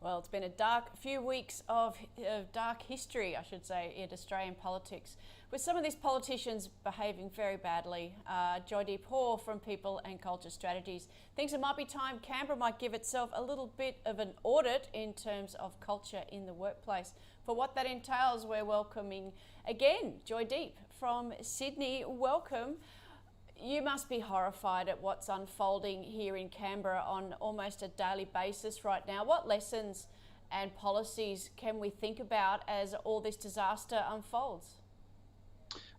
Well, it's been a few weeks of dark history, I should say, in Australian politics, with some of these politicians behaving very badly. Joydeep Hoare from People and Culture Strategies thinks it might be time Canberra might give itself a little bit of an audit in terms of culture in the workplace. For what that entails, we're welcoming again Joydeep from Sydney. Welcome. You must be horrified at what's unfolding here in Canberra on almost a daily basis right now. What lessons and policies can we think about as all this disaster unfolds?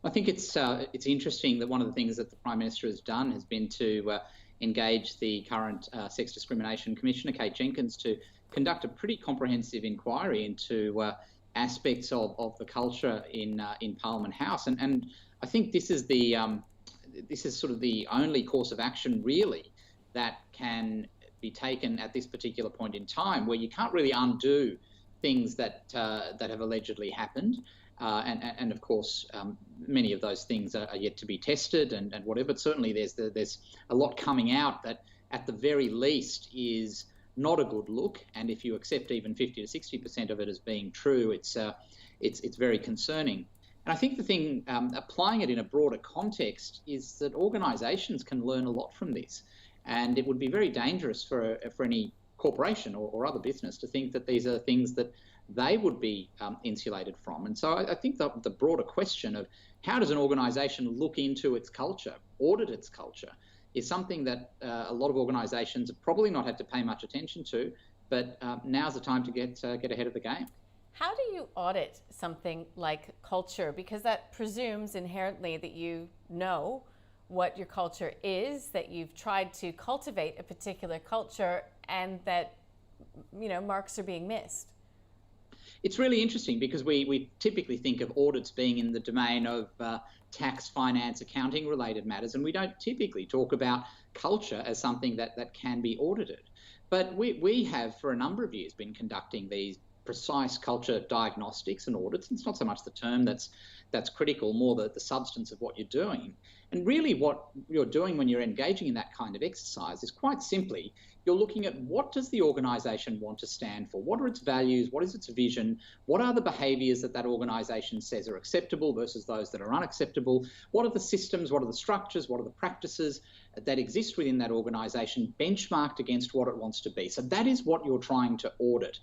I think it's interesting that one of the things that the Prime Minister has done has been to engage the current Sex Discrimination Commissioner, Kate Jenkins, to conduct a pretty comprehensive inquiry into aspects of the culture in Parliament House, and I think this is sort of the only course of action really that can be taken at this particular point in time, where you can't really undo things that have allegedly happened, and of course many of those things are yet to be tested and whatever. But certainly there's a lot coming out that at the very least is not a good look, and if you accept even 50 to 60% of it as being true, it's very concerning. And I think the thing, applying it in a broader context, is that organisations can learn a lot from this. And it would be very dangerous for any corporation or other business to think that these are things that they would be insulated from. And so I think the broader question of how does an organisation look into its culture, audit its culture, is something that a lot of organisations have probably not had to pay much attention to, but now's the time to get ahead of the game. How do you audit something like culture? Because that presumes inherently that you know what your culture is, that you've tried to cultivate a particular culture, and that, you know, marks are being missed. It's really interesting because we typically think of audits being in the domain of tax, finance, accounting related matters, and we don't typically talk about culture as something that can be audited. But we have for a number of years been conducting these precise culture diagnostics and audits. It's not so much the term that's critical, more the substance of what you're doing. And really what you're doing when you're engaging in that kind of exercise is quite simply, you're looking at what does the organisation want to stand for? What are its values? What is its vision? What are the behaviours that organisation says are acceptable versus those that are unacceptable? What are the systems? What are the structures? What are the practices that exist within that organisation benchmarked against what it wants to be? So that is what you're trying to audit.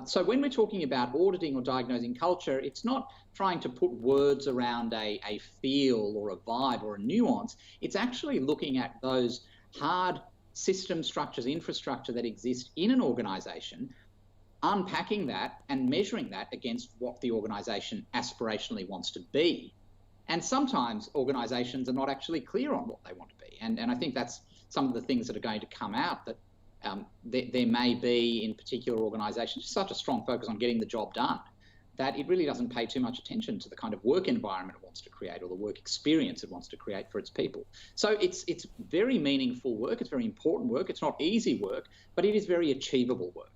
So when we're talking about auditing or diagnosing culture, it's not trying to put words around a feel or a vibe or a nuance. It's actually looking at those hard system structures, infrastructure that exist in an organisation, unpacking that and measuring that against what the organisation aspirationally wants to be. And sometimes organisations are not actually clear on what they want to be. And I think that's some of the things that are going to come out, that there may be in particular organisations such a strong focus on getting the job done that it really doesn't pay too much attention to the kind of work environment it wants to create or the work experience it wants to create for its people. So it's very meaningful work, it's very important work, it's not easy work, but it is very achievable work.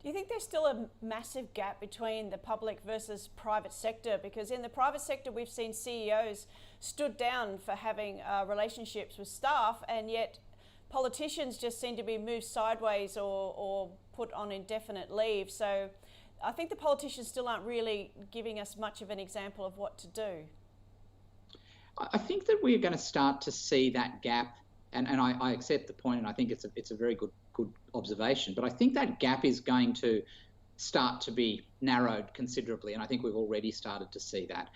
Do you think there's still a massive gap between the public versus private sector? Because in the private sector, we've seen CEOs stood down for having relationships with staff, and yet politicians just seem to be moved sideways or put on indefinite leave. So I think the politicians still aren't really giving us much of an example of what to do. I think that we're going to start to see that gap, and I accept the point, and I think it's a very good observation, but I think that gap is going to start to be narrowed considerably, and I think we've already started to see that.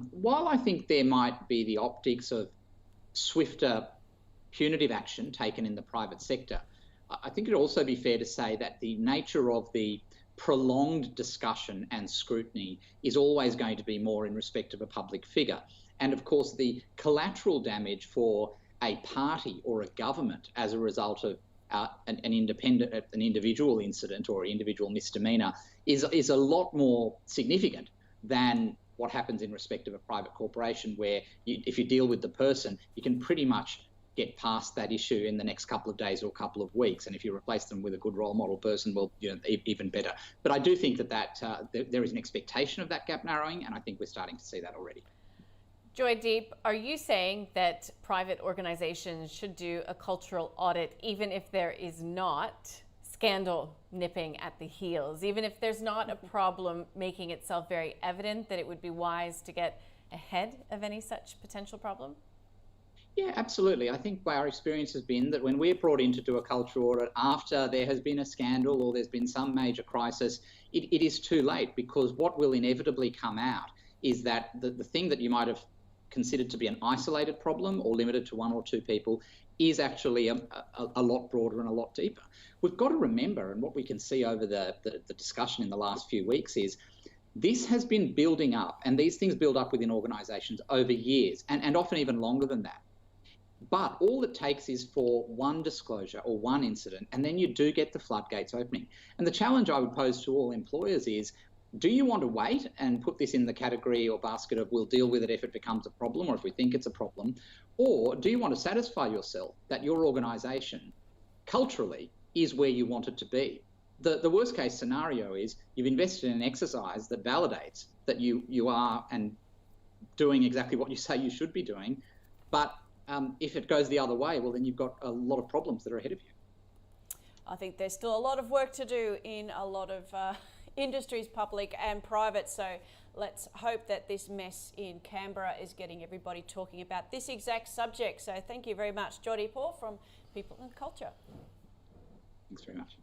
While I think there might be the optics of swifter punitive action taken in the private sector, I think it'd also be fair to say that the nature of the prolonged discussion and scrutiny is always going to be more in respect of a public figure. And of course, the collateral damage for a party or a government as a result of an individual incident or individual misdemeanour is a lot more significant than what happens in respect of a private corporation, where if you deal with the person, you can pretty much get past that issue in the next couple of days or a couple of weeks. And if you replace them with a good role model person, well, even better. But I do think that there is an expectation of that gap narrowing, and I think we're starting to see that already. Joydeep, are you saying that private organizations should do a cultural audit even if there is not scandal nipping at the heels, even if there's not a problem making itself very evident, that it would be wise to get ahead of any such potential problem? Yeah, absolutely. I think our experience has been that when we're brought in to do a culture audit after there has been a scandal or there's been some major crisis, it is too late, because what will inevitably come out is that the thing that you might have considered to be an isolated problem or limited to one or two people is actually a lot broader and a lot deeper. We've got to remember, and what we can see over the discussion in the last few weeks is, this has been building up, and these things build up within organisations over years, and often even longer than that. But all it takes is for one disclosure or one incident, and then you do get the floodgates opening. And the challenge I would pose to all employers is, do you want to wait and put this in the category or basket of we'll deal with it if it becomes a problem or if we think it's a problem? Or do you want to satisfy yourself that your organisation culturally is where you want it to be? The worst case scenario is you've invested in an exercise that validates that you are and doing exactly what you say you should be doing, but if it goes the other way, well, then you've got a lot of problems that are ahead of you. I think there's still a lot of work to do in a lot of industries, public and private. So let's hope that this mess in Canberra is getting everybody talking about this exact subject. So thank you very much, Jodie Paul from People and Culture. Thanks very much.